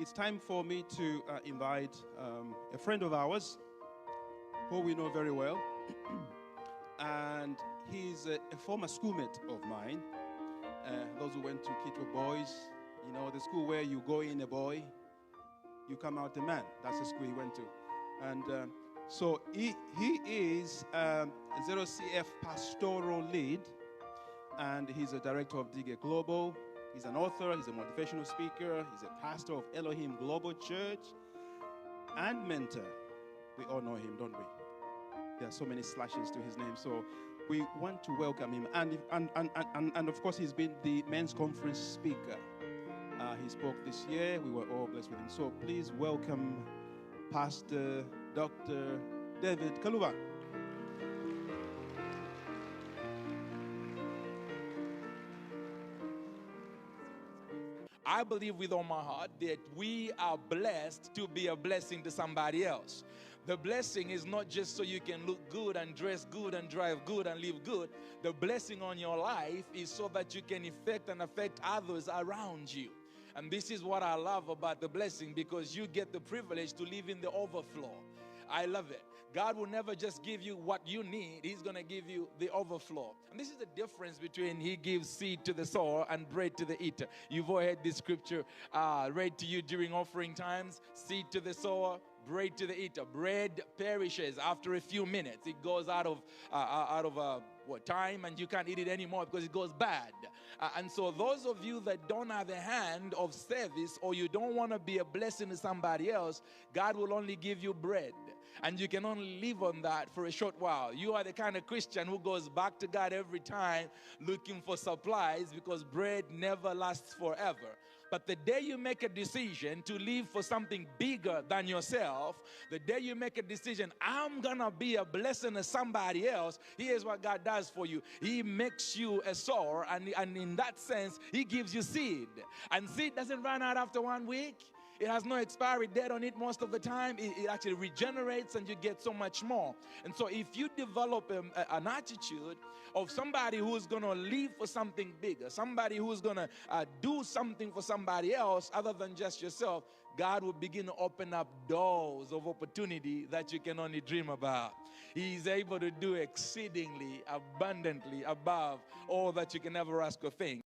it's time for me to invite a friend of ours who we know very well. And he's a former schoolmate of mine. Those who went to Kitwe Boys, you know, the school where you go in a boy, you come out a man. That's the school he went to. And so he is Zero CF pastoral lead, and he's a director of Digger Global. He's an author, he's a motivational speaker, he's a pastor of Elohim Global Church, and mentor. We all know him, don't we? There are so many slashes to his name. So we want to welcome him. And of course, he's been the men's conference speaker. He spoke this year. We were all blessed with him. So please welcome Pastor Dr. David Kaluba. I believe with all my heart that we are blessed to be a blessing to somebody else. The blessing is not just so you can look good and dress good and drive good and live good. The blessing on your life is so that you can affect others around you. And this is what I love about the blessing, because you get the privilege to live in the overflow. I love it. God will never just give you what you need. He's going to give you the overflow. And this is the difference between he gives seed to the sower and bread to the eater. You've all heard this scripture read to you during offering times. Seed to the sower, bread to the eater. Bread perishes after a few minutes. It goes out of time, and you can't eat it anymore because it goes bad. And so those of you that don't have a hand of service, or you don't want to be a blessing to somebody else, God will only give you bread. And you can only live on that for a short while. You are the kind of Christian who goes back to God every time looking for supplies, because bread never lasts forever. But the day you make a decision to live for something bigger than yourself, the day you make a decision, I'm going to be a blessing to somebody else, here's what God does for you. He makes you a sower, and in that sense, he gives you seed. And seed doesn't run out after 1 week. It has no expiry date on it most of the time. It actually regenerates, and you get so much more. And so if you develop an attitude of somebody who's going to live for something bigger, somebody who's going to do something for somebody else other than just yourself, God will begin to open up doors of opportunity that you can only dream about. He's able to do exceedingly abundantly above all that you can ever ask or think.